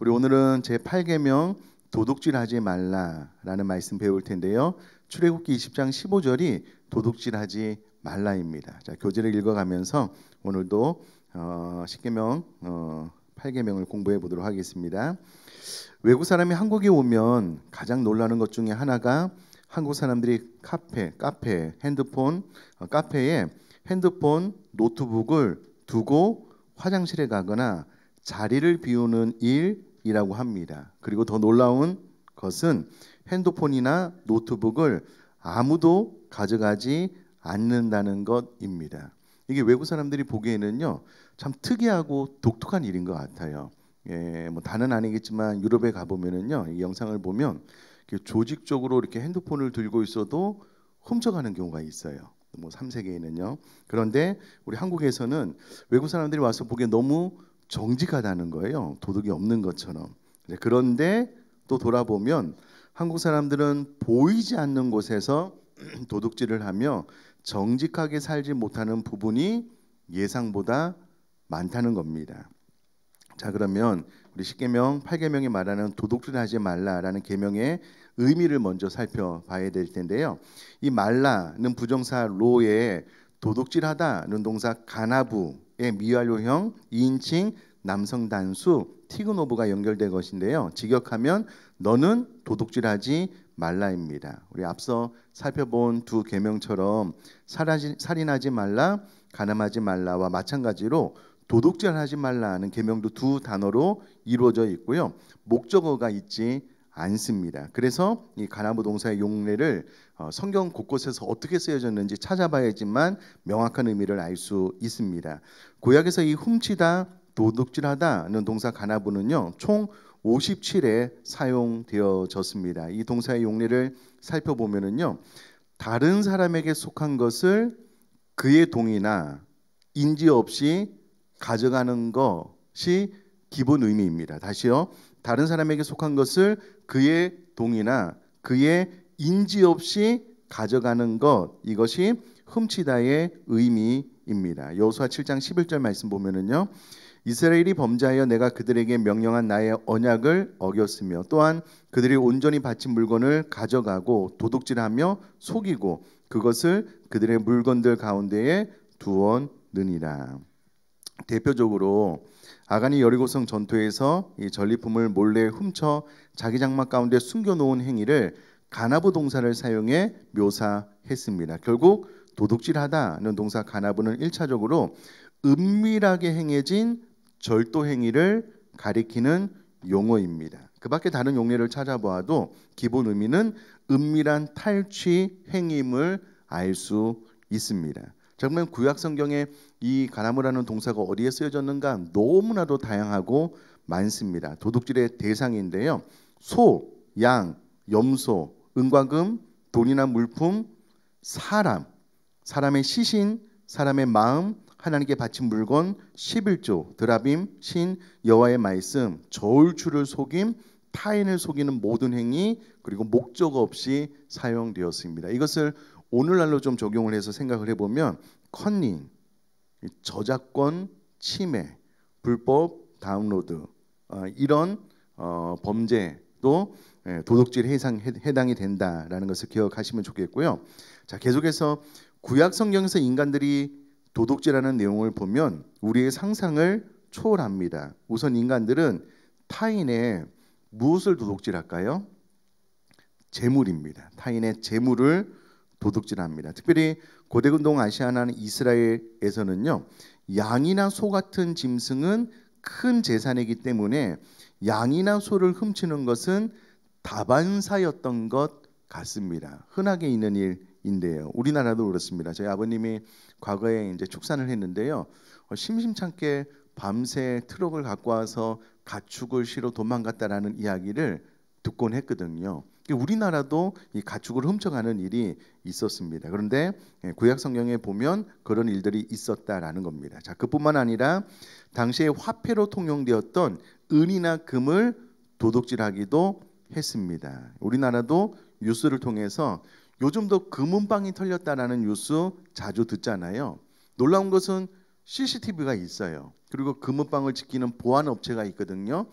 우리 오늘은 제8계명 도둑질하지 말라라는 말씀 배울 텐데요. 출애굽기 20장 15절이 도둑질하지 말라입니다. 자, 교재를 읽어가면서 오늘도 10계명 8계명을 공부해 보도록 하겠습니다. 외국 사람이 한국에 오면 가장 놀라는 것 중에 하나가 한국 사람들이 카페에 핸드폰, 노트북을 두고 화장실에 가거나 자리를 비우는 일이라고 합니다. 그리고 더 놀라운 것은 핸드폰이나 노트북을 아무도 가져가지 않는다는 것입니다. 이게 외국 사람들이 보기에는요, 참 특이하고 독특한 일인 것 같아요. 뭐 다는 아니겠지만 유럽에 가보면은요, 이 영상을 보면 조직적으로 이렇게 핸드폰을 들고 있어도 훔쳐가는 경우가 있어요. 뭐 3세계에는요. 그런데 우리 한국에서는 외국 사람들이 와서 보기에 너무 정직하다는 거예요. 도둑이 없는 것처럼. 그런데 또 돌아보면 한국 사람들은 보이지 않는 곳에서 도둑질을 하며 정직하게 살지 못하는 부분이 예상보다 많다는 겁니다. 자, 그러면 우리 10계명, 8계명이 말하는 도둑질하지 말라라는 계명의 의미를 먼저 살펴봐야 될 텐데요. 이 말라는 부정사 로에 도둑질하다는 동사 가나부의 미완료형 2인칭 남성 단수 티그노브가 연결된 것인데요. 직역하면 너는 도둑질하지 말라입니다. 우리 앞서 살펴본 두 계명처럼 살인하지 말라, 간음하지 말라와 마찬가지로 도둑질하지 말라는 계명도 두 단어로 이루어져 있고요. 목적어가 있지 않습니다. 그래서 이 가나부 동사의 용례를 성경 곳곳에서 어떻게 쓰여졌는지 찾아봐야지만 명확한 의미를 알 수 있습니다. 구약에서 이 훔치다, 도둑질하다는 동사 가나부는요, 총 57회 사용되어졌습니다. 이 동사의 용례를 살펴보면은요, 다른 사람에게 속한 것을 그의 동의나 인지 없이 가져가는 것이 기본 의미입니다. 다시요. 다른 사람에게 속한 것을 그의 동의나 그의 인지 없이 가져가는 것, 이것이 훔치다의 의미입니다. 여호수아 7장 11절 말씀 보면은요. 이스라엘이 범죄하여 내가 그들에게 명령한 나의 언약을 어겼으며 또한 그들이 온전히 바친 물건을 가져가고 도둑질하며 속이고 그것을 그들의 물건들 가운데에 두었느니라. 대표적으로 아간이 여리고성 전투에서 이 전리품을 몰래 훔쳐 자기 장막 가운데 숨겨놓은 행위를 가나부 동사를 사용해 묘사했습니다. 결국 도둑질하다는 동사 가나부는 1차적으로 은밀하게 행해진 절도 행위를 가리키는 용어입니다. 그 밖에 다른 용례를 찾아보아도 기본 의미는 은밀한 탈취 행위임을 알 수 있습니다. 정말 구약 성경에 이 가나무라는 동사가 어디에 쓰여졌는가 너무나도 다양하고 많습니다. 도둑질의 대상인데요. 소, 양, 염소, 은과 금, 돈이나 물품, 사람의 시신, 사람의 마음, 하나님께 바친 물건, 11조, 드라빔, 신, 여호와의 말씀, 저울추를 속임, 타인을 속이는 모든 행위, 그리고 목적 없이 사용되었습니다. 이것을 오늘날로 좀 적용을 해서 생각을 해보면 컨닝, 저작권 침해, 불법 다운로드 이런 범죄도 도둑질에 해당이 된다라는 것을 기억하시면 좋겠고요. 자, 계속해서 구약 성경에서 인간들이 도둑질하는 내용을 보면 우리의 상상을 초월합니다. 우선 인간들은 타인의 무엇을 도둑질할까요? 재물입니다. 타인의 재물을 도둑질합니다. 특별히 고대근동 아시아나 이스라엘에서는요, 양이나 소 같은 짐승은 큰 재산이기 때문에 양이나 소를 훔치는 것은 다반사였던 것 같습니다. 흔하게 있는 일인데요. 우리나라도 그렇습니다. 저희 아버님이 과거에 이제 축산을 했는데요, 심심찮게 밤새 트럭을 갖고 와서 가축을 실어 도망갔다라는 이야기를 듣곤 했거든요. 우리나라도 이 가축을 훔쳐가는 일이 있었습니다. 그런데 구약 성경에 보면 그런 일들이 있었다라는 겁니다. 자, 그뿐만 아니라 당시에 화폐로 통용되었던 은이나 금을 도둑질하기도 했습니다. 우리나라도 뉴스를 통해서 요즘도 금은방이 털렸다라는 뉴스 자주 듣잖아요. 놀라운 것은 CCTV가 있어요. 그리고 금은방을 지키는 보안 업체가 있거든요.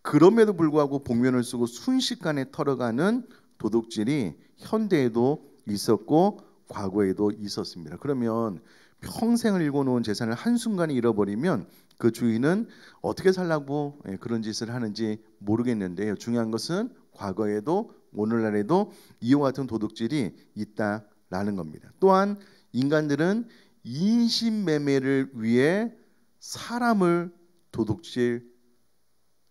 그럼에도 불구하고 복면을 쓰고 순식간에 털어가는 도둑질이 현대에도 있었고 과거에도 있었습니다. 그러면 평생을 일궈놓은 재산을 한순간에 잃어버리면 그 주인은 어떻게 살라고 그런 짓을 하는지 모르겠는데요. 중요한 것은 과거에도 오늘날에도 이와 같은 도둑질이 있다라는 겁니다. 또한 인간들은 인신매매를 위해 사람을 도둑질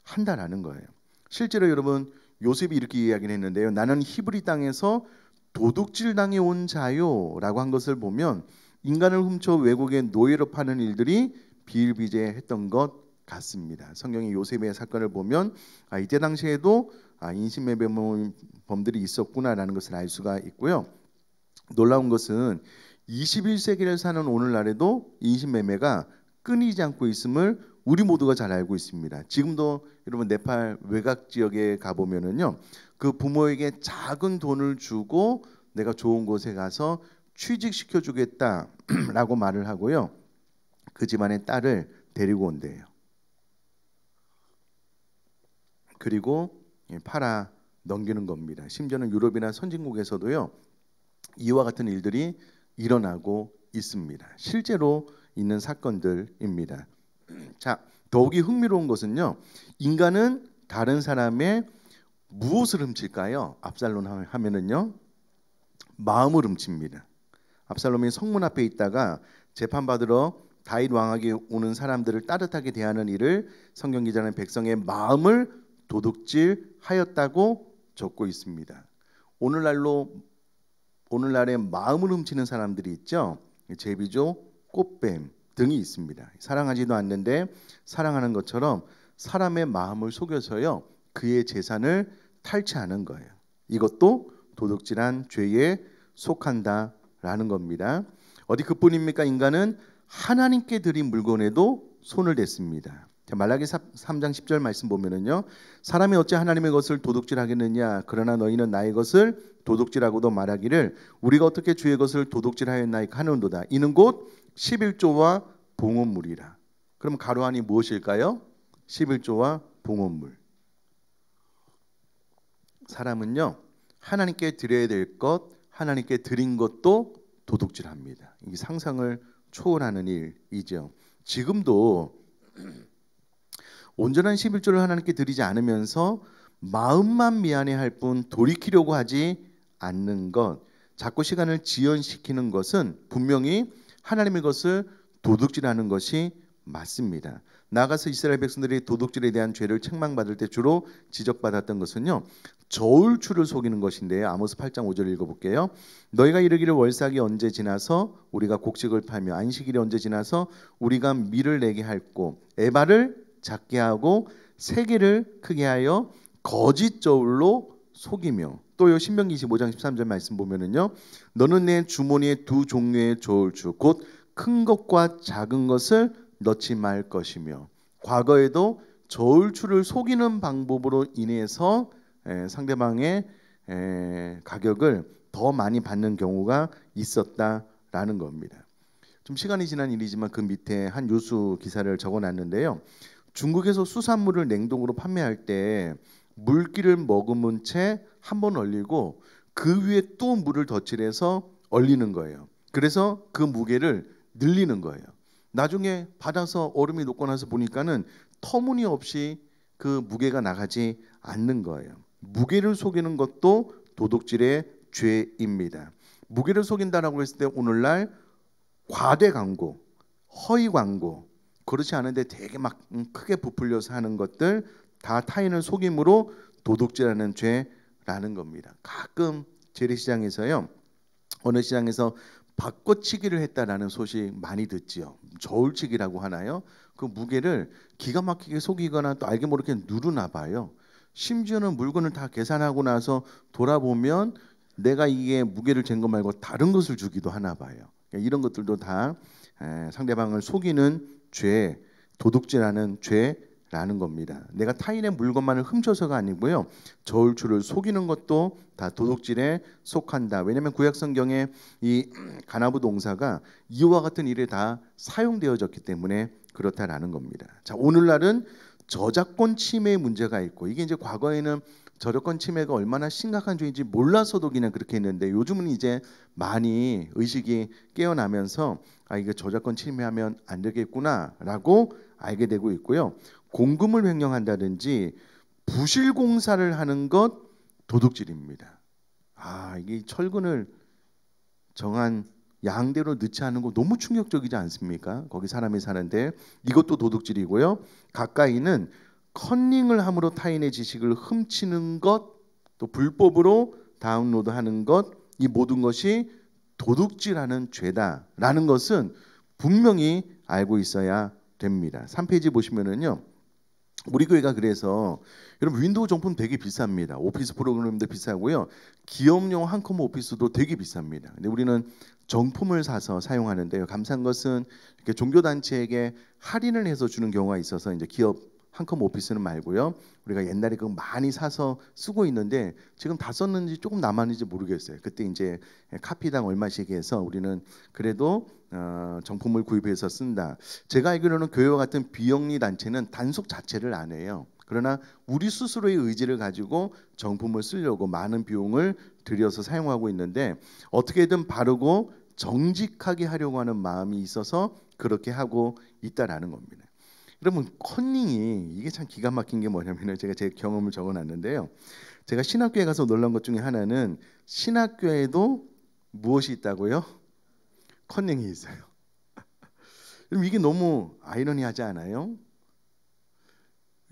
한다라는 거예요. 실제로 여러분 요셉이 이렇게 이야기를 했는데요. 나는 히브리 땅에서 도둑질 당해 온 자요라고 한 것을 보면 인간을 훔쳐 외국에 노예로 파는 일들이 비일비재했던 것 같습니다. 성경의 요셉의 사건을 보면 이때 당시에도 인신매매범들이 있었구나라는 것을 알 수가 있고요. 놀라운 것은 21세기를 사는 오늘날에도 인신매매가 끊이지 않고 있음을 우리 모두가 잘 알고 있습니다. 지금도 여러분 네팔 외곽 지역에 가보면은요, 그 부모에게 작은 돈을 주고 내가 좋은 곳에 가서 취직시켜 주겠다라고 말을 하고요, 그 집안의 딸을 데리고 온대요. 그리고 팔아 넘기는 겁니다. 심지어는 유럽이나 선진국에서도요, 이와 같은 일들이 일어나고 있습니다. 실제로 있는 사건들입니다. 자, 더욱이 흥미로운 것은요, 인간은 다른 사람의 무엇을 훔칠까요? 압살롬 하면은요, 마음을 훔칩니다. 압살롬이 성문 앞에 있다가 재판받으러 다윗 왕에게 오는 사람들을 따뜻하게 대하는 일을 성경 기자는 백성의 마음을 도둑질하였다고 적고 있습니다. 오늘날에 마음을 훔치는 사람들이 있죠. 제비족, 꽃뱀 등이 있습니다. 사랑하지도 않는데 사랑하는 것처럼 사람의 마음을 속여서요, 그의 재산을 탈취하는 거예요. 이것도 도둑질한 죄에 속한다라는 겁니다. 어디 그뿐입니까? 인간은 하나님께 드린 물건에도 손을 댔습니다. 말라기 3장 10절 말씀 보면은요, 사람이 어찌 하나님의 것을 도둑질하겠느냐? 그러나 너희는 나의 것을 도둑질하고도 말하기를 우리가 어떻게 주의 것을 도둑질하였나이까 하는도다. 이는 곧 11조와 봉헌물이라. 그럼 가로 안이 무엇일까요? 11조와 봉헌물. 사람은요, 하나님께 드려야 될 것, 하나님께 드린 것도 도둑질합니다. 이게 상상을 초월하는 일이죠. 지금도 온전한 11조를 하나님께 드리지 않으면서 마음만 미안해할 뿐 돌이키려고 하지 않는 것, 자꾸 시간을 지연시키는 것은 분명히 하나님의 것을 도둑질하는 것이 맞습니다. 나아가서 이스라엘 백성들이 도둑질에 대한 죄를 책망받을 때 주로 지적받았던 것은요, 저울추를 속이는 것인데요. 아모스 8장 5절 읽어볼게요. 너희가 이르기를 월삭이 언제 지나서 우리가 곡식을 팔며 안식일이 언제 지나서 우리가 밀을 내게 할꼬 에바를 작게 하고 세계를 크게 하여 거짓 저울로 속이며. 또요, 신명기 25장 13절 말씀 보면은요, 너는 내 주머니에 두 종류의 저울추 곧 큰 것과 작은 것을 넣지 말 것이며. 과거에도 저울추를 속이는 방법으로 인해서 상대방의 가격을 더 많이 받는 경우가 있었다라는 겁니다. 좀 시간이 지난 일이지만 그 밑에 한 뉴스 기사를 적어놨는데요. 중국에서 수산물을 냉동으로 판매할 때 물기를 머금은 채 한 번 얼리고 그 위에 또 물을 덧칠해서 얼리는 거예요. 그래서 그 무게를 늘리는 거예요. 나중에 받아서 얼음이 녹고 나서 보니까는 터무니없이 그 무게가 나가지 않는 거예요. 무게를 속이는 것도 도둑질의 죄입니다. 무게를 속인다라고 했을 때 오늘날 과대 광고, 허위 광고, 그렇지 않은데 되게 막 크게 부풀려서 하는 것들 다 타인을 속임으로 도둑질하는 죄라는 겁니다. 가끔 재래시장에서요, 어느 시장에서 바꿔치기를 했다라는 소식 많이 듣지요. 저울치기라고 하나요? 그 무게를 기가 막히게 속이거나 또 알게 모르게 누르나 봐요. 심지어는 물건을 다 계산하고 나서 돌아보면 내가 이게 무게를 잰 거 말고 다른 것을 주기도 하나 봐요. 이런 것들도 다 상대방을 속이는 죄, 도둑질하는 죄라는 겁니다. 내가 타인의 물건만을 훔쳐서가 아니고요, 저울추를 속이는 것도 다 도둑질에 속한다. 왜냐하면 구약 성경에 이 가나브 동사가 이와 같은 일에 다 사용되어졌기 때문에 그렇다라는 겁니다. 자, 오늘날은 저작권 침해 문제가 있고, 이게 이제 과거에는 저작권 침해가 얼마나 심각한 죄인지 몰라서도 그냥 그렇게 했는데, 요즘은 이제 많이 의식이 깨어나면서 아, 이게 저작권 침해하면 안 되겠구나라고 알게 되고 있고요. 공금을 횡령한다든지 부실 공사를 하는 것 도둑질입니다. 아, 이게 철근을 정한 양대로 넣지 않은 거 너무 충격적이지 않습니까? 거기 사람이 사는데 이것도 도둑질이고요. 가까이는 컨닝을 함으로 타인의 지식을 훔치는 것, 또 불법으로 다운로드하는 것, 이 모든 것이 도둑질하는 죄다라는 것은 분명히 알고 있어야 됩니다. 3페이지 보시면은요. 우리 교회가 그래서 여러분 윈도우 정품 되게 비쌉니다. 오피스 프로그램도 비싸고요. 기업용 한컴 오피스도 되게 비쌉니다. 근데 우리는 정품을 사서 사용하는데요. 감사한 것은 이렇게 종교 단체에게 할인을 해서 주는 경우가 있어서 이제 기업 한컴 오피스는 말고요. 우리가 옛날에 그거 많이 사서 쓰고 있는데 지금 다 썼는지 조금 남았는지 모르겠어요. 그때 이제 카피당 얼마씩 해서 우리는 그래도 정품을 구입해서 쓴다. 제가 알기로는 교회와 같은 비영리 단체는 단속 자체를 안 해요. 그러나 우리 스스로의 의지를 가지고 정품을 쓰려고 많은 비용을 들여서 사용하고 있는데 어떻게든 바르고 정직하게 하려고 하는 마음이 있어서 그렇게 하고 있다라는 겁니다. 여러분 컨닝이 이게 참 기가 막힌 게 뭐냐면요. 제가 제 경험을 적어놨는데요. 제가 신학교에 가서 놀란 것 중에 하나는 신학교에도 무엇이 있다고요? 컨닝이 있어요. 그럼 이게 너무 아이러니하지 않아요?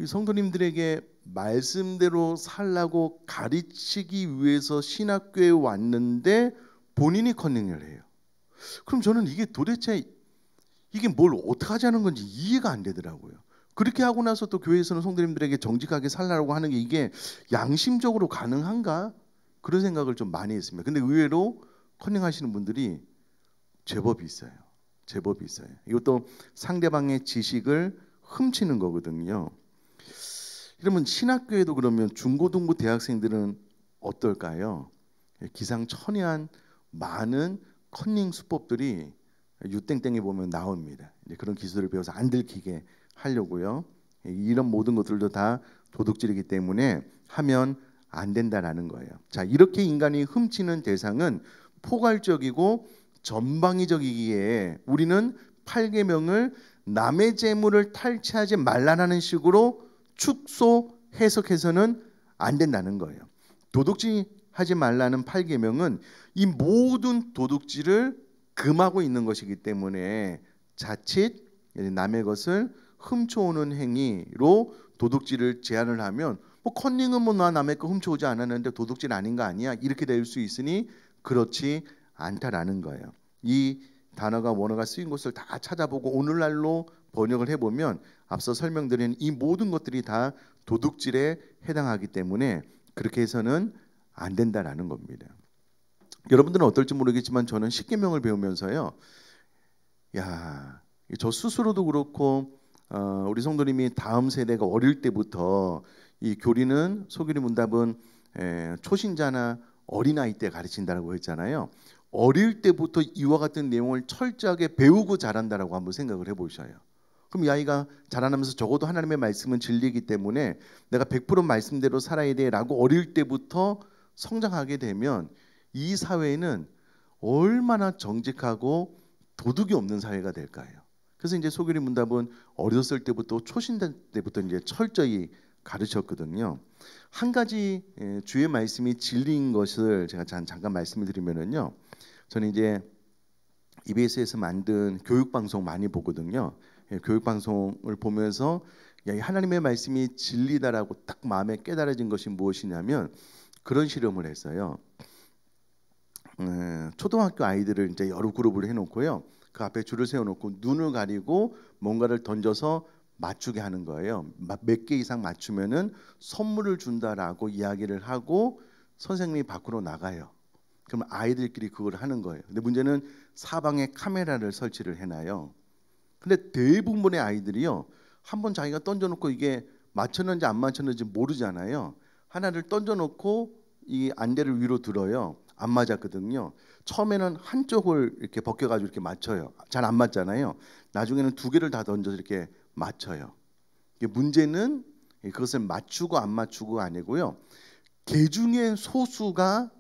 성도님들에게 말씀대로 살라고 가르치기 위해서 신학교에 왔는데 본인이 컨닝을 해요. 그럼 저는 이게 도대체 이게 뭘 어떻게 하자는 건지 이해가 안 되더라고요. 그렇게 하고 나서 또 교회에서는 성도님들에게 정직하게 살라고 하는 게 이게 양심적으로 가능한가? 그런 생각을 좀 많이 했습니다. 근데 의외로 컨닝하시는 분들이 제법 있어요. 제법 있어요. 이것도 상대방의 지식을 훔치는 거거든요. 그러면 신학교에도 그러면 중고등부 대학생들은 어떨까요? 기상천외한 많은 컨닝 수법들이 유땡땡에 보면 나옵니다. 이제 그런 기술을 배워서 안 들키게 하려고요. 이런 모든 것들도 다 도둑질이기 때문에 하면 안 된다라는 거예요. 자, 이렇게 인간이 훔치는 대상은 포괄적이고 전방위적이기에 우리는 8계명을 남의 재물을 탈취하지 말라는 식으로 축소 해석해서는 안 된다는 거예요. 도둑질하지 말라는 8계명은 이 모든 도둑질을 금하고 있는 것이기 때문에 자칫 남의 것을 훔쳐오는 행위로 도둑질을 제한을 하면 뭐 컨닝은 뭐 나 남의 거 훔쳐오지 않았는데 도둑질 아닌 거 아니야? 이렇게 될 수 있으니 그렇지 않다라는 거예요. 이 단어가 원어가 쓰인 것을 다 찾아보고 오늘날로 번역을 해보면 앞서 설명드린 이 모든 것들이 다 도둑질에 해당하기 때문에 그렇게 해서는 안 된다라는 겁니다. 여러분들은 어떨지 모르겠지만 저는 십계명을 배우면서요, 야, 저 스스로도 그렇고 우리 성도님이 다음 세대가 어릴 때부터 이 교리는 소교리 문답은 초신자나 어린아이 때 가르친다라고 했잖아요. 어릴 때부터 이와 같은 내용을 철저하게 배우고 자란다라고 한번 생각을 해보셔요. 그럼 이 아이가 자라나면서 적어도 하나님의 말씀은 진리이기 때문에 내가 100% 말씀대로 살아야 돼라고 어릴 때부터 성장하게 되면 이 사회는 얼마나 정직하고 도둑이 없는 사회가 될까요? 그래서 이제 소교리 문답은 어렸을 때부터 초신자 때부터 이제 철저히 가르쳤거든요. 한 가지 주의 말씀이 진리인 것을 제가 잠깐 말씀을 드리면은요. 저는 이제 EBS에서 만든 교육 방송 많이 보거든요. 교육 방송을 보면서 야, 하나님의 말씀이 진리다라고 딱 마음에 깨달아진 것이 무엇이냐면 그런 실험을 했어요. 초등학교 아이들을 이제 여러 그룹으로 해놓고요. 그 앞에 줄을 세워놓고 눈을 가리고 뭔가를 던져서 맞추게 하는 거예요. 몇 개 이상 맞추면은 선물을 준다라고 이야기를 하고 선생님이 밖으로 나가요. 그럼 아이들끼리 그걸 하는 거예요. 근데 문제는 사방에 카메라를 설치를 해놔요. 근데 대부분의 아이들이요, 한번 자기가 던져놓고 이게 맞췄는지 안 맞췄는지 모르잖아요. 하나를 던져놓고 이 안대를 위로 들어요. 안 맞았거든요. 처음에는 한쪽을 이렇게 벗겨가지고 이렇게 맞춰요. 잘 안 맞잖아요. 나중에는 두 개를 다 던져서 이렇게 맞춰요. 문제는 그것을 맞추고 안 맞추고 아니고요. 개 중에 소수가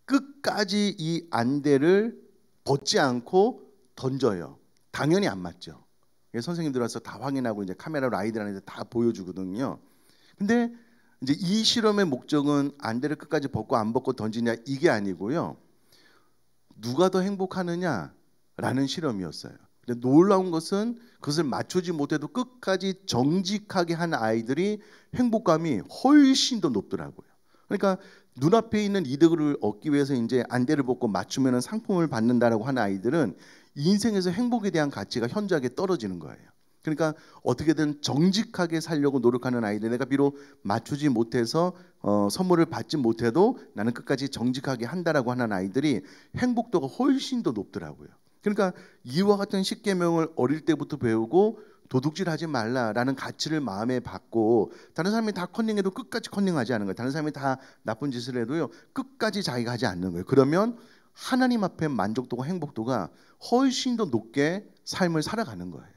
끝까지 이 안대를 벗지 않고 던져요. 당연히 안 맞죠. 선생님들 와서 다 확인하고 이제 카메라로 아이들한테 다 보여주거든요. 근데 이제 이 실험의 목적은 안대를 끝까지 벗고 안 벗고 던지냐 이게 아니고요. 누가 더 행복하느냐라는 실험이었어요. 근데 놀라운 것은 그것을 맞추지 못해도 끝까지 정직하게 한 아이들이 행복감이 훨씬 더 높더라고요. 그러니까 눈앞에 있는 이득을 얻기 위해서 이제 안대를 벗고 맞추면 상품을 받는다라고 하는 아이들은 인생에서 행복에 대한 가치가 현저하게 떨어지는 거예요. 그러니까 어떻게든 정직하게 살려고 노력하는 아이들, 내가 비록 맞추지 못해서 선물을 받지 못해도 나는 끝까지 정직하게 한다라고 하는 아이들이 행복도가 훨씬 더 높더라고요. 그러니까 이와 같은 십계명을 어릴 때부터 배우고 도둑질하지 말라라는 가치를 마음에 받고, 다른 사람이 다 컨닝해도 끝까지 컨닝하지 않는 거예요. 다른 사람이 다 나쁜 짓을 해도요 끝까지 자기가 하지 않는 거예요. 그러면 하나님 앞에 만족도가 행복도가 훨씬 더 높게 삶을 살아가는 거예요.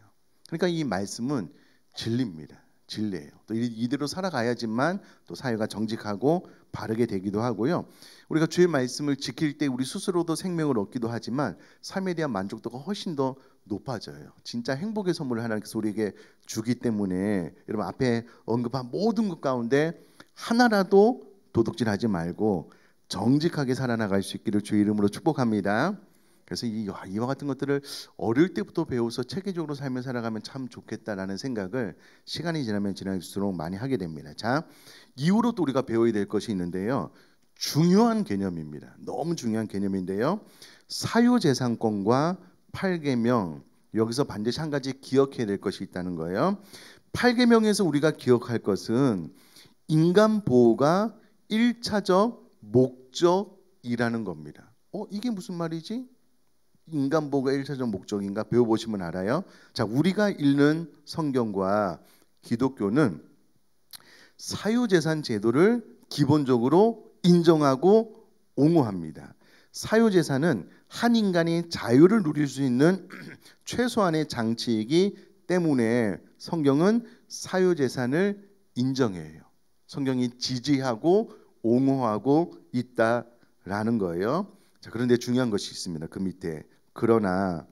그러니까 이 말씀은 진리입니다. 진리예요. 또 이대로 살아가야지만 또 사회가 정직하고 바르게 되기도 하고요. 우리가 주의 말씀을 지킬 때 우리 스스로도 생명을 얻기도 하지만 삶에 대한 만족도가 훨씬 더 높아져요. 진짜 행복의 선물을 하나님께서 우리에게 주기 때문에 여러분 앞에 언급한 모든 것 가운데 하나라도 도둑질하지 말고 정직하게 살아나갈 수 있기를 주의 이름으로 축복합니다. 그래서 이와 같은 것들을 어릴 때부터 배워서 체계적으로 삶을 살아가면 참 좋겠다라는 생각을 시간이 지나면 지날수록 많이 하게 됩니다. 자, 이후로 또 우리가 배워야 될 것이 있는데요. 중요한 개념입니다. 너무 중요한 개념인데요. 사유재산권과 8계명, 여기서 반드시 한 가지 기억해야 될 것이 있다는 거예요. 8계명에서 우리가 기억할 것은 인간 보호가 1차적 목적이라는 겁니다. 이게 무슨 말이지? 인간 보호가 1차적 목적인가? 배워보시면 알아요. 자, 우리가 읽는 성경과 기독교는 사유재산 제도를 기본적으로 인정하고 옹호합니다. 사유재산은 한 인간이 자유를 누릴 수 있는 최소한의 장치이기 때문에 성경은 사유재산을 인정해요. 성경이 지지하고 옹호하고 있다라는 거예요. 자, 그런데 중요한 것이 있습니다. 그 밑에. 그러나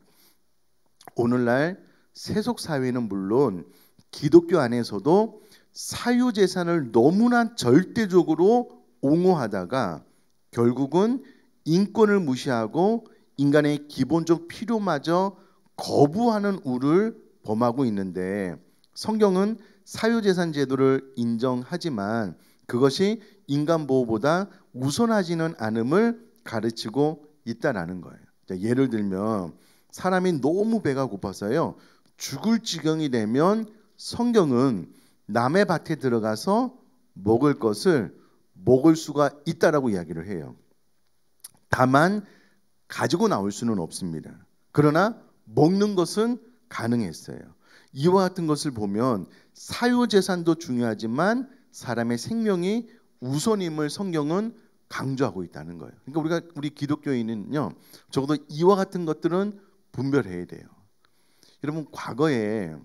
오늘날 세속 사회는 물론 기독교 안에서도 사유재산을 너무나 절대적으로 옹호하다가 결국은 인권을 무시하고 인간의 기본적 필요마저 거부하는 우를 범하고 있는데, 성경은 사유재산 제도를 인정하지만 그것이 인간 보호보다 우선하지는 않음을 가르치고 있다라는 거예요. 자, 예를 들면 사람이 너무 배가 고파서요 죽을 지경이 되면 성경은 남의 밭에 들어가서 먹을 것을 먹을 수가 있다라고 이야기를 해요. 다만 가지고 나올 수는 없습니다. 그러나 먹는 것은 가능했어요. 이와 같은 것을 보면 사유재산도 중요하지만 사람의 생명이 우선임을 성경은 강조하고 있다는 거예요. 그러니까 우리 기독교인은요 적어도 이와 같은 것들은 분별해야 돼요. 여러분 과거에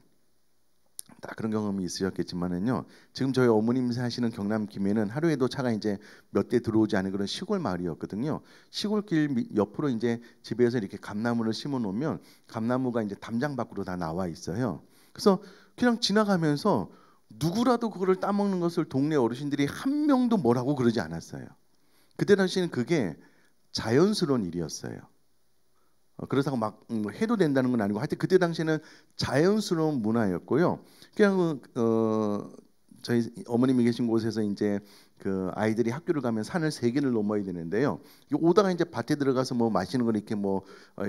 다 그런 경험이 있으셨겠지만은요. 지금 저희 어머님 사시는 경남 김해는 하루에도 차가 이제 몇 대 들어오지 않은 그런 시골 마을이었거든요. 시골길 옆으로 이제 집에서 이렇게 감나무를 심어 놓으면 감나무가 이제 담장 밖으로 다 나와 있어요. 그래서 그냥 지나가면서 누구라도 그거를 따먹는 것을 동네 어르신들이 한 명도 뭐라고 그러지 않았어요. 그때 당시에는 그게 자연스러운 일이었어요. 그렇다고 막 해도 된다는 건 아니고 하여튼 그때 당시에는 자연스러운 문화였고요. 그냥 저희 어머님이 계신 곳에서 이제 그 아이들이 학교를 가면 산을 3개를 넘어야 되는데요. 오다가 이제 밭에 들어가서 뭐 마시는 거 이렇게 뭐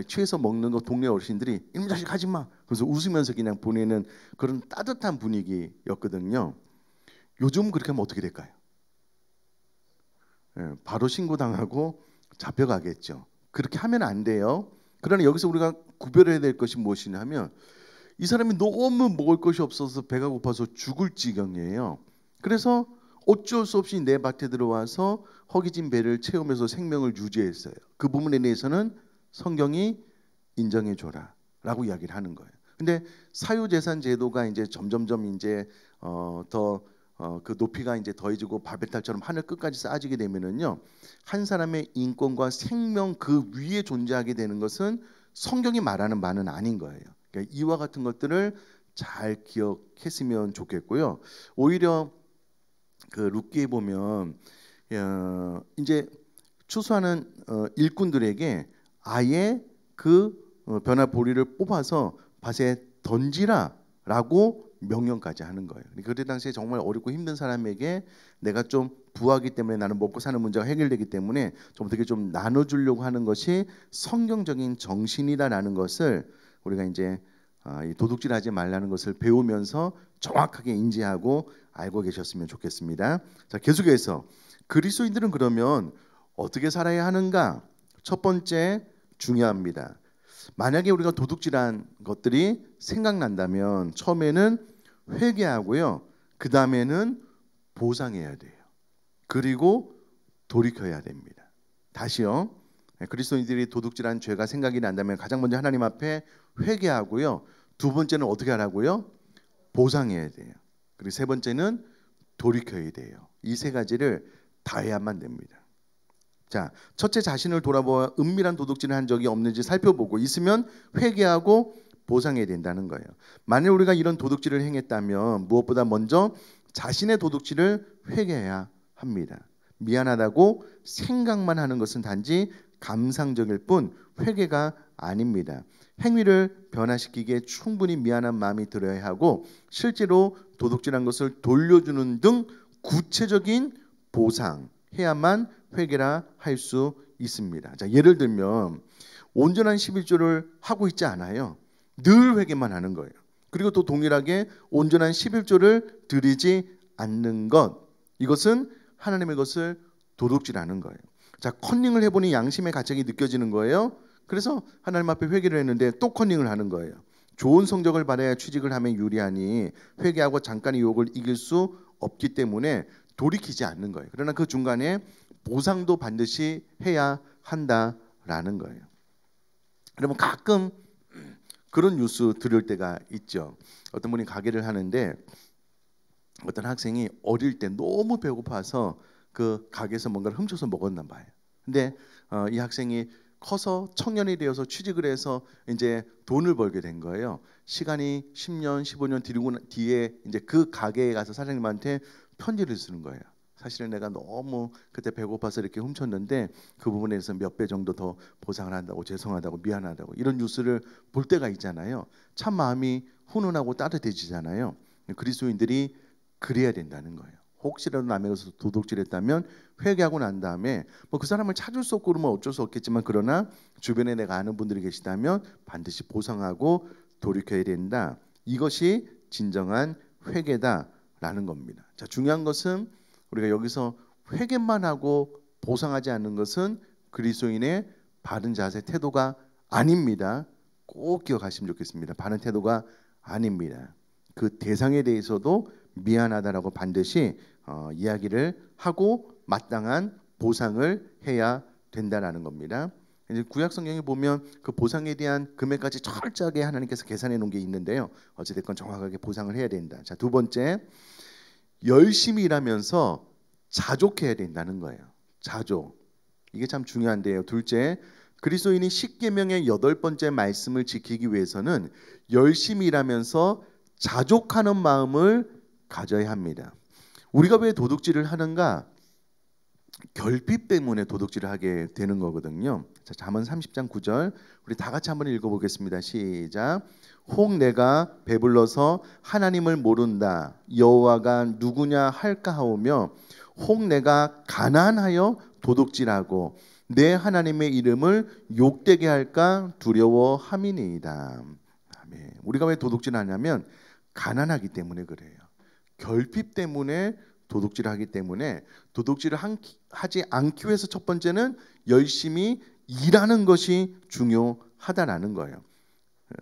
취해서 먹는 거 동네 어르신들이 이놈 자식 하지 마. 그래서 웃으면서 그냥 보내는 그런 따뜻한 분위기였거든요. 요즘 그렇게 하면 어떻게 될까요? 바로 신고당하고 잡혀가겠죠. 그렇게 하면 안 돼요. 그러나 여기서 우리가 구별해야 될 것이 무엇이냐 하면 이 사람이 너무 먹을 것이 없어서 배가 고파서 죽을 지경이에요. 그래서 어쩔 수 없이 내 밭에 들어와서 허기진 배를 채우면서 생명을 유지했어요. 그 부분에 대해서는 성경이 인정해 줘라 라고 이야기를 하는 거예요. 근데 사유재산 제도가 이제 점점점 이제 더 그 높이가 이제 더해지고 바벨탑처럼 하늘 끝까지 쌓아지게 되면은요, 한 사람의 인권과 생명 그 위에 존재하게 되는 것은 성경이 말하는 바는 아닌 거예요. 그러니까 이와 같은 것들을 잘 기억했으면 좋겠고요. 오히려 그 룻기에 보면 이제 추수하는 일꾼들에게 아예 그 변화 보리를 뽑아서 밭에 던지라라고 명령까지 하는 거예요. 그때 당시에 정말 어렵고 힘든 사람에게 내가 좀 부하기 때문에 나는 먹고 사는 문제가 해결되기 때문에 좀 어떻게 좀 나눠주려고 하는 것이 성경적인 정신이다라는 것을 우리가 이제 이 도둑질하지 말라는 것을 배우면서 정확하게 인지하고 알고 계셨으면 좋겠습니다. 자, 계속해서 그리스도인들은 그러면 어떻게 살아야 하는가? 첫 번째 중요합니다. 만약에 우리가 도둑질한 것들이 생각난다면 처음에는 회개하고요. 그 다음에는 보상해야 돼요. 그리고 돌이켜야 됩니다. 다시요. 그리스도인들이 도둑질한 죄가 생각이 난다면 가장 먼저 하나님 앞에 회개하고요. 두 번째는 어떻게 하라고요? 보상해야 돼요. 그리고 세 번째는 돌이켜야 돼요. 이 세 가지를 다 해야만 됩니다. 자, 첫째 자신을 돌아보아 은밀한 도둑질을 한 적이 없는지 살펴보고 있으면 회개하고 보상해야 된다는 거예요. 만일 우리가 이런 도둑질을 행했다면 무엇보다 먼저 자신의 도둑질을 회개해야 합니다. 미안하다고 생각만 하는 것은 단지 감상적일 뿐 회개가 아닙니다. 행위를 변화시키기에 충분히 미안한 마음이 들어야 하고 실제로 도둑질한 것을 돌려주는 등 구체적인 보상해야만 회개라 할 수 있습니다. 자, 예를 들면 온전한 11조를 하고 있지 않아요. 늘 회개만 하는 거예요. 그리고 또 동일하게 온전한 11조를 드리지 않는 것, 이것은 하나님의 것을 도둑질하는 거예요. 자, 컨닝을 해보니 양심의 가책이 느껴지는 거예요. 그래서 하나님 앞에 회개를 했는데 또 컨닝을 하는 거예요. 좋은 성적을 받아야 취직을 하면 유리하니 회개하고 잠깐의 유혹을 이길 수 없기 때문에 돌이키지 않는 거예요. 그러나 그 중간에 보상도 반드시 해야 한다라는 거예요. 여러분 가끔 그런 뉴스 들을 때가 있죠. 어떤 분이 가게를 하는데 어떤 학생이 어릴 때 너무 배고파서 그 가게에서 뭔가를 훔쳐서 먹었나 봐요. 근데 이 학생이 커서 청년이 되어서 취직을 해서 이제 돈을 벌게 된 거예요. 시간이 10년, 15년 뒤에 이제 그 가게에 가서 사장님한테 편지를 쓰는 거예요. 사실은 내가 너무 그때 배고파서 이렇게 훔쳤는데 그 부분에 대해서 몇 배 정도 더 보상을 한다고, 죄송하다고, 미안하다고, 이런 뉴스를 볼 때가 있잖아요. 참 마음이 훈훈하고 따뜻해지잖아요. 그리스도인들이 그래야 된다는 거예요. 혹시라도 남의 것을 도둑질했다면 회개하고 난 다음에 뭐 그 사람을 찾을 수 없고 그러면 어쩔 수 없겠지만, 그러나 주변에 내가 아는 분들이 계시다면 반드시 보상하고 돌이켜야 된다. 이것이 진정한 회개다라는 겁니다. 자, 중요한 것은 우리가 여기서 회개만 하고 보상하지 않는 것은 그리스도인의 바른 자세, 태도가 아닙니다. 꼭 기억하시면 좋겠습니다. 바른 태도가 아닙니다. 그 대상에 대해서도 미안하다라고 반드시 이야기를 하고 마땅한 보상을 해야 된다라는 겁니다. 이제 구약 성경에 보면 그 보상에 대한 금액까지 철저하게 하나님께서 계산해 놓은 게 있는데요. 어찌됐건 정확하게 보상을 해야 된다. 자, 두 번째, 열심히 일하면서 자족해야 된다는 거예요. 자족. 이게 참 중요한데요. 둘째, 그리스도인이 십계명의 8번째 말씀을 지키기 위해서는 열심히 일하면서 자족하는 마음을 가져야 합니다. 우리가 왜 도둑질을 하는가? 결핍 때문에 도둑질을 하게 되는 거거든요. 자, 잠언 30장 9절 우리 다 같이 한번 읽어보겠습니다. 시작. 혹 내가 배불러서 하나님을 모른다, 여호와가 누구냐 할까 하오며, 혹 내가 가난하여 도둑질하고 내 하나님의 이름을 욕되게 할까 두려워함이니이다. 아멘. 우리가 왜 도둑질하냐면 가난하기 때문에 그래요. 결핍 때문에 도둑질을 하기 때문에, 도둑질을 하지 않기 위해서 첫 번째는 열심히 일하는 것이 중요하다라는 거예요.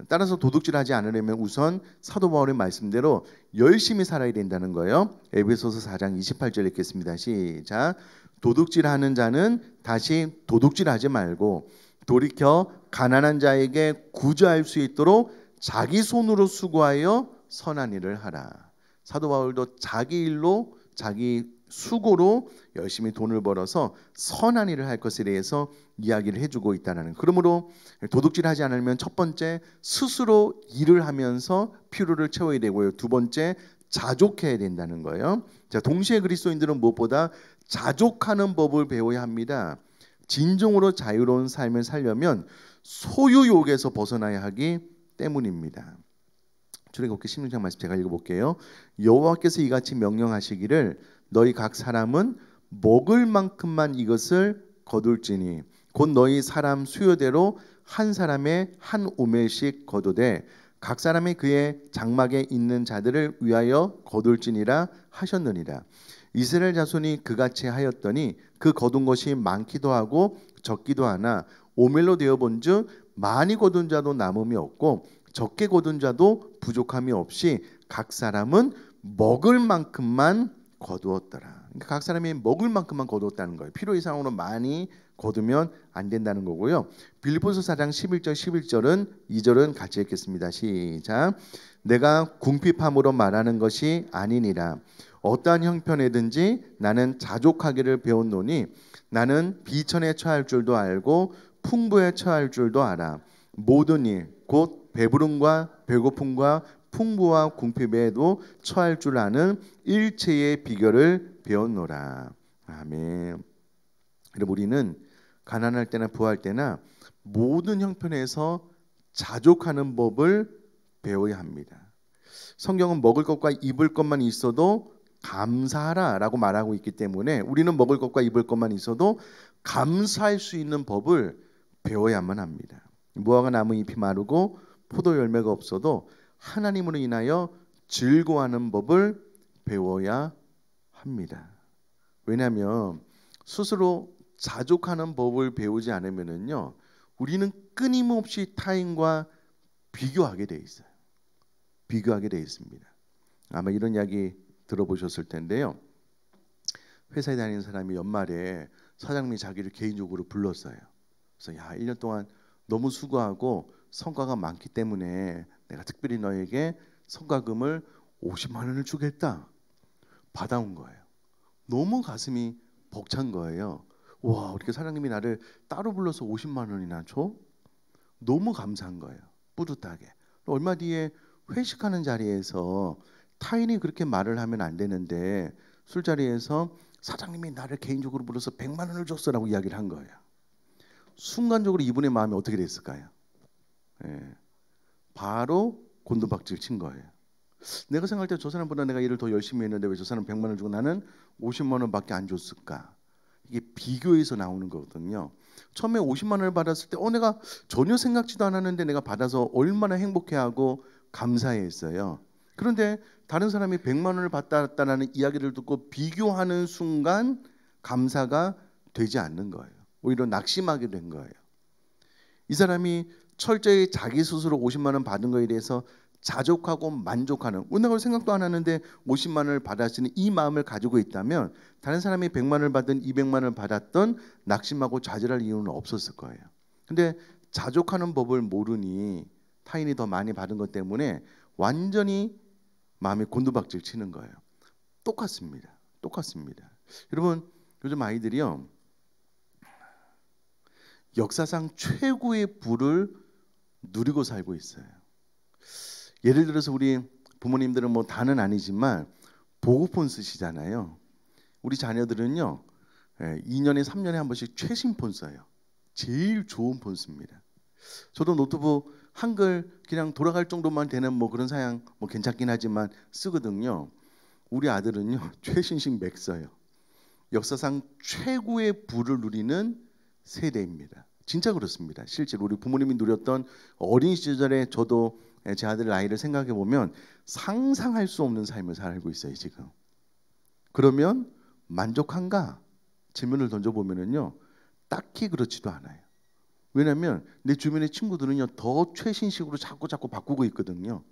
따라서 도둑질하지 않으려면 우선 사도 바울의 말씀대로 열심히 살아야 된다는 거예요. 에베소서 4장 28절 읽겠습니다. 시작. 도둑질하는 자는 다시 도둑질하지 말고 돌이켜 가난한 자에게 구제할 수 있도록 자기 손으로 수고하여 선한 일을 하라. 사도 바울도 자기 일로 자기 수고로 열심히 돈을 벌어서 선한 일을 할 것에 대해서 이야기를 해주고 있다는. 그러므로 도둑질하지 않으면 첫 번째 스스로 일을 하면서 필요를 채워야 되고요. 두 번째 자족해야 된다는 거예요. 자, 동시에 그리스도인들은 무엇보다 자족하는 법을 배워야 합니다. 진정으로 자유로운 삶을 살려면 소유욕에서 벗어나야 하기 때문입니다. 출애굽기 16장 말씀 제가 읽어볼게요. 여호와께서 이같이 명령하시기를 너희 각 사람은 먹을 만큼만 이것을 거둘지니 곧 너희 사람 수요대로 한 사람의 한 오멜씩 거두되 각 사람이 그의 장막에 있는 자들을 위하여 거둘지니라 하셨느니라. 이스라엘 자손이 그같이 하였더니 그 거둔 것이 많기도 하고 적기도 하나 오멜로 되어 본즉 많이 거둔 자도 남음이 없고 적게 거둔 자도 부족함이 없이 각 사람은 먹을 만큼만 거두었더라. 그러니까 각 사람이 먹을 만큼만 거두었다는 거예요. 필요 이상으로 많이 거두면 안 된다는 거고요. 빌립보서 4장 11절 11절은 2절은 같이 읽겠습니다. 시작. 내가 궁핍함으로 말하는 것이 아니니라. 어떠한 형편에든지 나는 자족하기를 배웠노니 나는 비천에 처할 줄도 알고 풍부에 처할 줄도 알아. 모든 일 곧 배부름과 배고픔과 풍부와 궁핍에도 처할 줄 아는 일체의 비결을 배웠노라. 아멘. 여러분, 우리는 가난할 때나 부할 때나 모든 형편에서 자족하는 법을 배워야 합니다. 성경은 먹을 것과 입을 것만 있어도 감사하라 라고 말하고 있기 때문에 우리는 먹을 것과 입을 것만 있어도 감사할 수 있는 법을 배워야만 합니다. 무화과 나무 잎이 마르고 포도 열매가 없어도 하나님으로 인하여 즐거워하는 법을 배워야 합니다. 왜냐하면 스스로 자족하는 법을 배우지 않으면요, 우리는 끊임없이 타인과 비교하게 돼 있어요. 비교하게 돼 있습니다. 아마 이런 이야기 들어보셨을 텐데요. 회사에 다니는 사람이 연말에 사장님이 자기를 개인적으로 불렀어요. 그래서 야, 1년 동안 너무 수고하고 성과가 많기 때문에 내가 특별히 너에게 성과금을 50만 원을 주겠다. 받아온 거예요. 너무 가슴이 벅찬 거예요. 와, 어떻게 사장님이 나를 따로 불러서 50만 원이나 줘? 너무 감사한 거예요. 뿌듯하게. 얼마 뒤에 회식하는 자리에서 타인이 그렇게 말을 하면 안 되는데 술자리에서 사장님이 나를 개인적으로 불러서 100만 원을 줬어라고 이야기를 한 거예요. 순간적으로 이분의 마음이 어떻게 됐을까요? 바로 곤두박질 친 거예요. 내가 생각할 때 저 사람보다 내가 일을 더 열심히 했는데 왜 저 사람 100만 원을 주고 나는 50만 원밖에 안 줬을까? 이게 비교에서 나오는 거거든요. 처음에 50만 원을 받았을 때 내가 전혀 생각지도 않았는데 내가 받아서 얼마나 행복해하고 감사했어요. 그런데 다른 사람이 100만 원을 받았다는 이야기를 듣고 비교하는 순간 감사가 되지 않는 거예요. 오히려 낙심하게 된 거예요. 이 사람이 철저히 자기 스스로 50만 원 받은 거에 대해서 자족하고 만족하는, 내가 생각도 안 하는데 50만 원을 받았으니 이 마음을 가지고 있다면 다른 사람이 100만 원을 받든 200만 원을 받았던 낙심하고 좌절할 이유는 없었을 거예요. 근데 자족하는 법을 모르니 타인이 더 많이 받은 것 때문에 완전히 마음이 곤두박질 치는 거예요. 똑같습니다. 똑같습니다. 여러분, 요즘 아이들이요, 역사상 최고의 부를 누리고 살고 있어요. 예를 들어서 우리 부모님들은 뭐 다는 아니지만 보고폰 쓰시잖아요. 우리 자녀들은요, 2년에 3년에 한 번씩 최신 폰 써요. 제일 좋은 폰 씁니다. 저도 노트북 한글 그냥 돌아갈 정도만 되는 뭐 그런 사양 뭐 괜찮긴 하지만 쓰거든요. 우리 아들은요, 최신식 맥 써요. 역사상 최고의 부를 누리는 세대입니다. 진짜 그렇습니다. 실제로 우리 부모님이 누렸던 어린 시절에 저도 제 아들 나이를 생각해 보면 상상할 수 없는 삶을 살고 있어요, 지금. 그러면 만족한가? 질문을 던져보면요, 딱히 그렇지도 않아요. 왜냐하면 내 주변의 친구들은요, 더 최신식으로 자꾸 바꾸고 있거든요.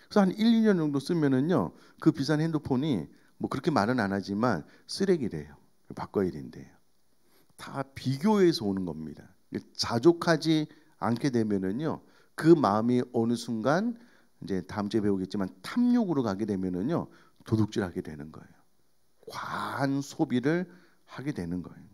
그래서 한 1, 2년 정도 쓰면은요, 그 비싼 핸드폰이 뭐 그렇게 말은 안 하지만 쓰레기래요. 바꿔야 된대요. 다 비교해서 오는 겁니다. 자족하지 않게 되면은요, 그 마음이 어느 순간 이제 다음 주에 배우겠지만 탐욕으로 가게 되면은요 도둑질하게 되는 거예요. 과한 소비를 하게 되는 거예요.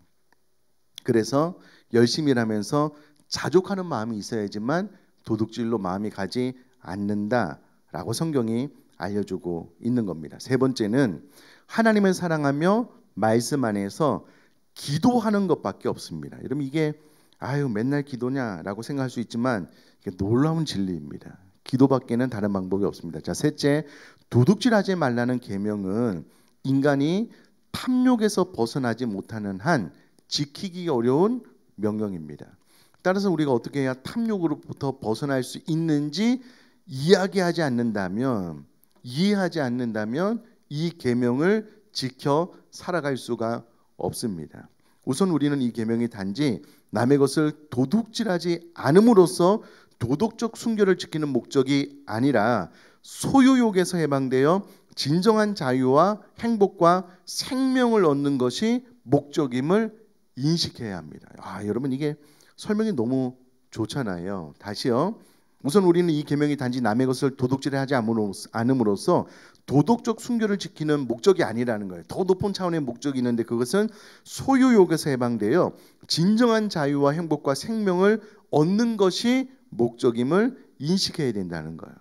그래서 열심히 일하면서 자족하는 마음이 있어야지만 도둑질로 마음이 가지 않는다라고 성경이 알려주고 있는 겁니다. 세 번째는 하나님을 사랑하며 말씀 안에서 기도하는 것밖에 없습니다. 여러분 이게 아유 맨날 기도냐라고 생각할 수 있지만 이게 놀라운 진리입니다. 기도밖에는 다른 방법이 없습니다. 자, 셋째, 도둑질하지 말라는 계명은 인간이 탐욕에서 벗어나지 못하는 한 지키기 어려운 명령입니다. 따라서 우리가 어떻게 해야 탐욕으로부터 벗어날 수 있는지 이해하지 않는다면 이 계명을 지켜 살아갈 수가 없습니다. 우선 우리는 이 계명이 단지 남의 것을 도둑질하지 않음으로써 도덕적 순결을 지키는 목적이 아니라 소유욕에서 해방되어 진정한 자유와 행복과 생명을 얻는 것이 목적임을 인식해야 합니다. 여러분 이게 설명이 너무 좋잖아요. 다시요. 우선 우리는 이 계명이 단지 남의 것을 도둑질하지 않음으로써 도덕적 순결을 지키는 목적이 아니라는 거예요. 더 높은 차원의 목적이 있는데 그것은 소유욕에서 해방되어 진정한 자유와 행복과 생명을 얻는 것이 목적임을 인식해야 된다는 거예요.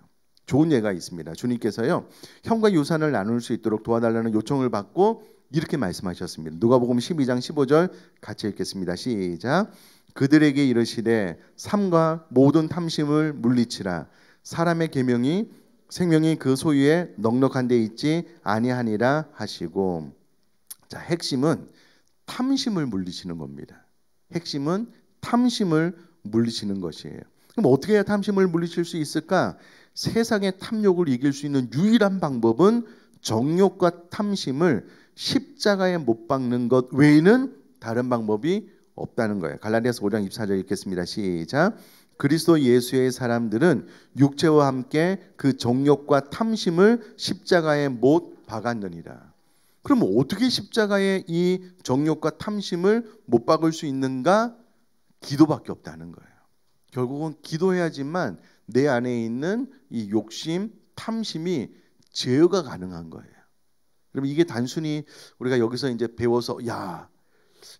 좋은 예가 있습니다. 주님께서요 형과 유산을 나눌 수 있도록 도와달라는 요청을 받고 이렇게 말씀하셨습니다. 누가복음 12장 15절 같이 읽겠습니다. 시작. 그들에게 이르시되 삼가 모든 탐심을 물리치라. 사람의 계명이 생명이 그 소유에 넉넉한 데 있지 아니하니라 하시고. 자, 핵심은 탐심을 물리치는 겁니다. 핵심은 탐심을 물리치는 것이에요. 그럼 어떻게 해야 탐심을 물리칠 수 있을까? 세상의 탐욕을 이길 수 있는 유일한 방법은 정욕과 탐심을 십자가에 못 박는 것 외에는 다른 방법이 없다는 거예요. 갈라디아서 5장 24절 읽겠습니다. 시작. 그리스도 예수의 사람들은 육체와 함께 그 정욕과 탐심을 십자가에 못 박았느니라. 그럼 어떻게 십자가에 이 정욕과 탐심을 못 박을 수 있는가? 기도밖에 없다는 거예요. 결국은 기도해야지만 내 안에 있는 이 욕심, 탐심이 제어가 가능한 거예요. 그럼 이게 단순히 우리가 여기서 이제 배워서 야,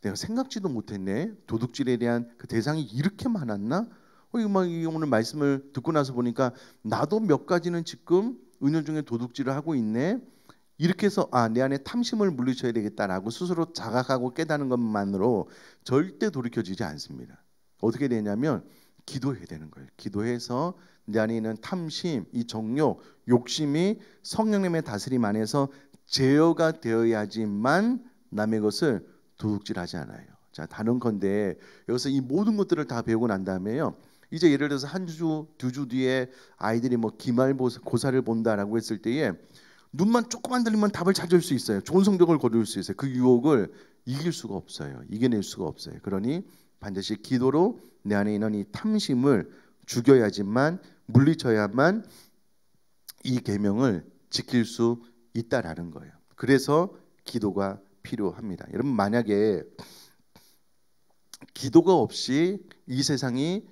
내가 생각지도 못했네. 도둑질에 대한 그 대상이 이렇게 많았나? 오늘 말씀을 듣고 나서 보니까 나도 몇 가지는 지금 은연중에 도둑질을 하고 있네. 이렇게 해서 내 안에 탐심을 물리쳐야 되겠다라고 스스로 자각하고 깨닫는 것만으로 절대 돌이켜지지 않습니다. 어떻게 되냐면 기도해야 되는 거예요. 기도해서 내 안에 있는 탐심, 이 정욕, 욕심이 성령님의 다스림 안에서 제어가 되어야지만 남의 것을 도둑질하지 않아요. 자, 다른건데 여기서 이 모든 것들을 다 배우고 난 다음에요. 이제 예를 들어서 한 주, 두 주 뒤에 아이들이 뭐 기말고사를 본다라고 했을 때에 눈만 조금만 들리면 답을 찾을 수 있어요. 좋은 성적을 거둘 수 있어요. 그 유혹을 이길 수가 없어요. 이겨낼 수가 없어요. 그러니 반드시 기도로 내 안에 있는 이 탐심을 죽여야지만 물리쳐야만 이 계명을 지킬 수 있다라는 거예요. 그래서 기도가 필요합니다. 여러분 만약에 기도가 없이 이 세상이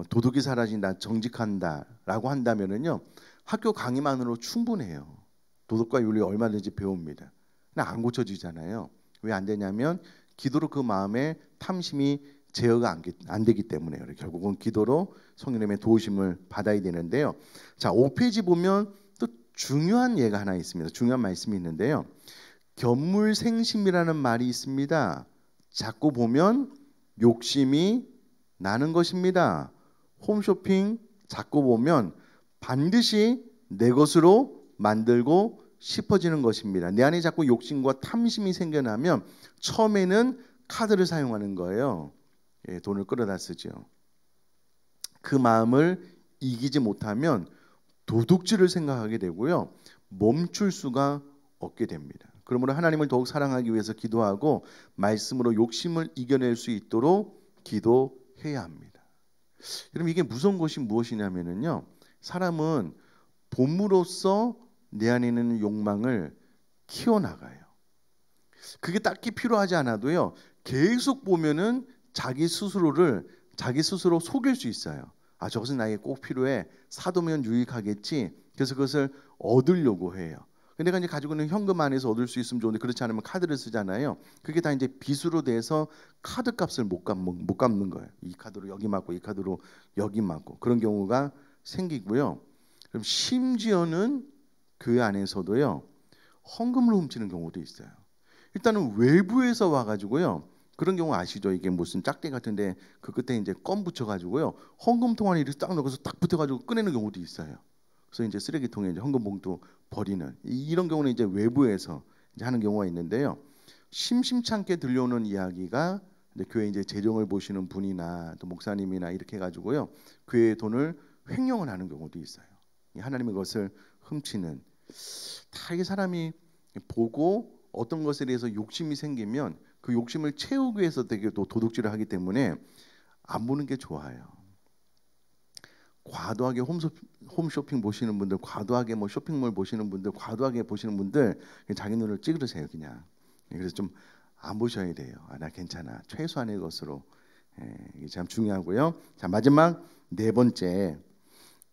도둑이 사라진다, 정직한다라고 한다면은요 학교 강의만으로 충분해요. 도덕과 윤리 얼마든지 배웁니다. 근데 안 고쳐지잖아요. 왜 안 되냐면 기도로 그 마음에 탐심이 제어가 안 되기 때문에요. 결국은 기도로 성령님의 도우심을 받아야 되는데요. 자, 5페이지 보면 또 중요한 예가 하나 있습니다. 중요한 말씀이 있는데요. 견물생심이라는 말이 있습니다. 자꾸 보면 욕심이 나는 것입니다. 홈쇼핑 자꾸 보면 반드시 내 것으로 만들고 싶어지는 것입니다. 내 안에 자꾸 욕심과 탐심이 생겨나면 처음에는 카드를 사용하는 거예요. 돈을 끌어다 쓰죠. 그 마음을 이기지 못하면 도둑질을 생각하게 되고요. 멈출 수가 없게 됩니다. 그러므로 하나님을 더욱 사랑하기 위해서 기도하고 말씀으로 욕심을 이겨낼 수 있도록 기도해야 합니다. 여러분 이게 무서운 것이 무엇이냐면요. 사람은 본무로서 내 안에 있는 욕망을 키워나가요. 그게 딱히 필요하지 않아도요. 계속 보면은 자기 스스로 속일 수 있어요. 아, 저것은 나에게 꼭 필요해. 사두면 유익하겠지. 그래서 그것을 얻으려고 해요. 근데 내가 이제 가지고 있는 현금 안에서 얻을 수 있으면 좋은데 그렇지 않으면 카드를 쓰잖아요. 그게 다 이제 빚으로 돼서 카드 값을 못 갚는 거예요. 이 카드로 여기 맞고 이 카드로 여기 맞고 그런 경우가 생기고요. 그럼 심지어는 교회 안에서도요. 헌금을 훔치는 경우도 있어요. 일단은 외부에서 와가지고요. 그런 경우 아시죠? 이게 무슨 짝대 같은데 그 끝에 이제 껌 붙여가지고요. 헌금통 안에 이렇게 딱 넣어서 딱 붙여가지고 꺼내는 경우도 있어요. 그래서 이제 쓰레기통에 이제 헌금 봉투 버리는 이런 경우는 이제 외부에서 이제 하는 경우가 있는데요. 심심치 않게 들려오는 이야기가 이제 교회 이제 재정을 보시는 분이나 또 목사님이나 이렇게 해가지고요. 교회의 돈을 횡령을 하는 경우도 있어요. 하나님의 것을 훔치는 다 이 사람이 보고 어떤 것에 대해서 욕심이 생기면 그 욕심을 채우기 위해서 되게 또 도둑질을 하기 때문에 안 보는 게 좋아요. 과도하게 홈쇼핑 보시는 분들, 과도하게 뭐 쇼핑몰 보시는 분들, 과도하게 보시는 분들 자기 눈을 찌그러세요 그냥. 그래서 좀 안 보셔야 돼요. 아, 나 괜찮아. 최소한의 것으로. 이게 참 중요하고요. 자, 마지막 네 번째,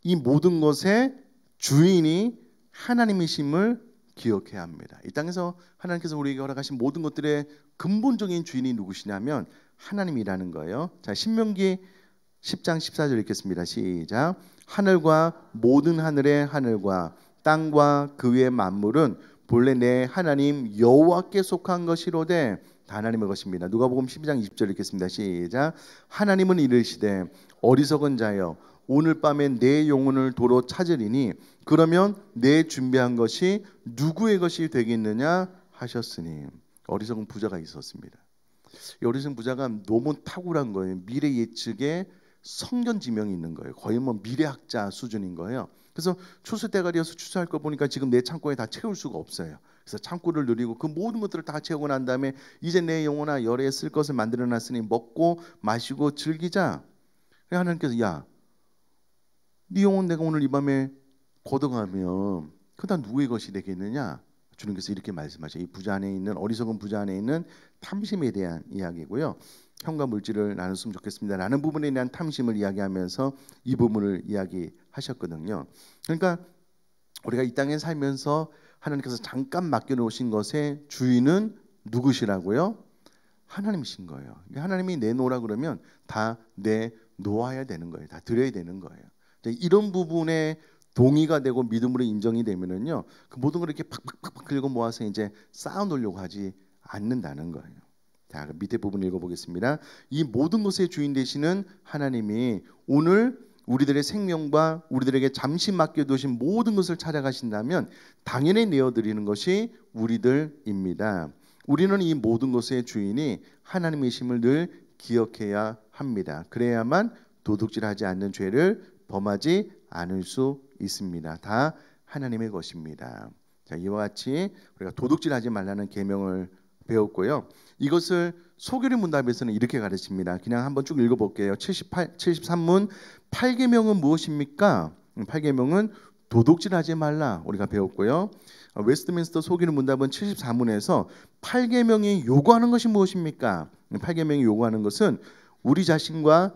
이 모든 것의 주인이 하나님이심을 기억해야 합니다. 이 땅에서 하나님께서 우리에게 허락하신 모든 것들의 근본적인 주인이 누구시냐면 하나님이라는 거예요. 자, 신명기 10장 14절 읽겠습니다. 시작. 하늘과 모든 하늘의 하늘과 땅과 그 위의 만물은 본래 내 하나님 여호와께 속한 것이로되 다 하나님의 것입니다. 누가복음 12장 20절 읽겠습니다. 시작. 하나님은 이르시되 어리석은 자여 오늘 밤에 내 영혼을 도로 찾으리니 그러면 내 준비한 것이 누구의 것이 되겠느냐 하셨으니. 어리석은 부자가 있었습니다. 이 어리석은 부자가 너무 탁월한 거예요. 미래 예측에 성견지명이 있는 거예요. 거의 뭐 미래학자 수준인 거예요. 그래서 추수때가 되어서 추수할 거 보니까 지금 내 창고에 다 채울 수가 없어요. 그래서 창고를 누리고 그 모든 것들을 다 채우고 난 다음에 이제 내 영혼아 열에 쓸 것을 만들어놨으니 먹고 마시고 즐기자. 하나님께서 야, 네 영혼 내가 오늘 이 밤에 걷어가면 그다음 누구의 것이 되겠느냐? 주님께서 이렇게 말씀하셔요. 이 부자 안에 있는 어리석은 부자 안에 있는 탐심에 대한 이야기고요. 형과 물질을 나눴으면 좋겠습니다 라는 부분에 대한 탐심을 이야기하면서 이 부분을 이야기하셨거든요. 그러니까 우리가 이 땅에 살면서 하나님께서 잠깐 맡겨놓으신 것의 주인은 누구시라고요? 하나님이신 거예요. 하나님이 내놓으라 그러면 다 내놓아야 되는 거예요. 다 드려야 되는 거예요. 이런 부분에 동의가 되고 믿음으로 인정이 되면은요, 그 모든 걸 이렇게 팍팍팍 긁어 모아서 이제 쌓아놓으려고 하지 않는다는 거예요. 자, 밑에 부분 읽어보겠습니다. 이 모든 것의 주인 되시는 하나님이 오늘 우리들의 생명과 우리들에게 잠시 맡겨두신 모든 것을 찾아가신다면 당연히 내어드리는 것이 우리들입니다. 우리는 이 모든 것의 주인이 하나님이심을 늘 기억해야 합니다. 그래야만 도둑질하지 않는 죄를 범하지 않을 수 있습니다. 다 하나님의 것입니다. 자, 이와 같이 우리가 도둑질하지 말라는 계명을 배웠고요. 이것을 소규리 문답에서는 이렇게 가르칩니다. 그냥 한번 쭉 읽어볼게요. 73문 8계명은 무엇입니까? 8계명은 도둑질하지 말라 우리가 배웠고요. 웨스트민스터 소규리 문답은 74문에서 8계명이 요구하는 것이 무엇입니까? 8계명이 요구하는 것은 우리 자신과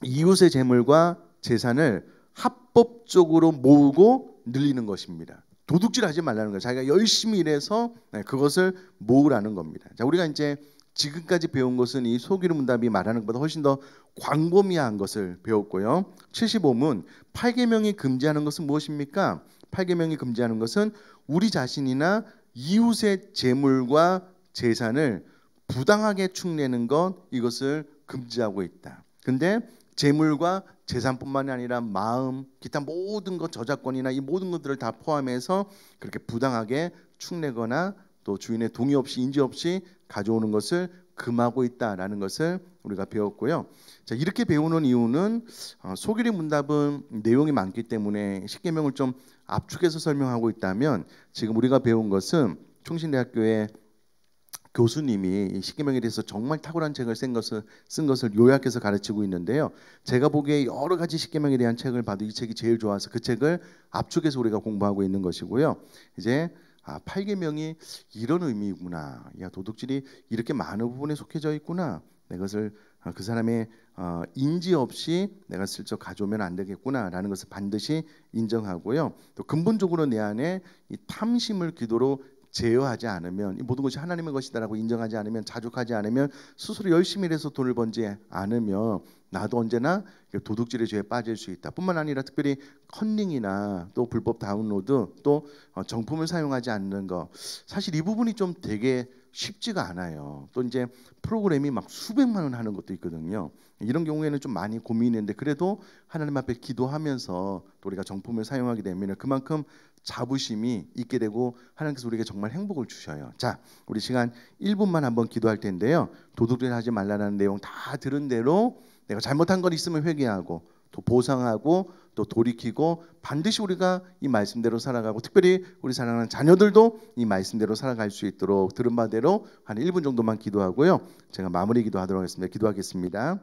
이웃의 재물과 재산을 합법적으로 모으고 늘리는 것입니다. 도둑질하지 말라는 거예요. 자기가 열심히 일해서 그것을 모으라는 겁니다. 자, 우리가 이제 지금까지 배운 것은 이 소규리 문답이 말하는 것보다 훨씬 더 광범위한 것을 배웠고요. 75문 8계명이 금지하는 것은 무엇입니까? 8계명이 금지하는 것은 우리 자신이나 이웃의 재물과 재산을 부당하게 축내는 것, 이것을 금지하고 있다. 근데 재물과 재산뿐만이 아니라 마음, 기타 모든 것, 저작권이나 이 모든 것들을 다 포함해서 그렇게 부당하게 축내거나 또 주인의 동의 없이 인지 없이 가져오는 것을 금하고 있다라는 것을 우리가 배웠고요. 자, 이렇게 배우는 이유는 소규리 문답은 내용이 많기 때문에 십계명을 좀 압축해서 설명하고 있다면, 지금 우리가 배운 것은 충신대학교의 교수님이 이 십계명에 대해서 정말 탁월한 책을 쓴 것을 요약해서 가르치고 있는데요. 제가 보기에 여러 가지 십계명에 대한 책을 봐도 이 책이 제일 좋아서 그 책을 압축해서 우리가 공부하고 있는 것이고요. 이제 8계명이 이런 의미구나. 야, 도둑질이 이렇게 많은 부분에 속해져 있구나. 내 것을 그 사람의 인지 없이 내가 슬쩍 가져오면 안 되겠구나라는 것을 반드시 인정하고요. 또 근본적으로 내 안에 이 탐심을 기도로 제어하지 않으면 이 모든 것이 하나님의 것이다라고 인정하지 않으면, 자족하지 않으면, 스스로 열심히 일해서 돈을 번지 않으면 나도 언제나 도둑질의 죄에 빠질 수 있다. 뿐만 아니라 특별히 컨닝이나 또 불법 다운로드, 또 정품을 사용하지 않는 거, 사실 이 부분이 좀 되게 쉽지가 않아요. 또 이제 프로그램이 막 수백만 원 하는 것도 있거든요. 이런 경우에는 좀 많이 고민했는데, 그래도 하나님 앞에 기도하면서 또 우리가 정품을 사용하게 되면 그만큼 자부심이 있게 되고 하나님께서 우리에게 정말 행복을 주셔요. 자, 우리 시간 1분만 한번 기도할 텐데요. 도둑질 하지 말라는 내용 다 들은 대로 내가 잘못한 건 있으면 회개하고 또 보상하고 또 돌이키고 반드시 우리가 이 말씀대로 살아가고, 특별히 우리 사랑하는 자녀들도 이 말씀대로 살아갈 수 있도록 들은 바대로 한 1분 정도만 기도하고요. 제가 마무리 기도하도록 하겠습니다. 기도하겠습니다.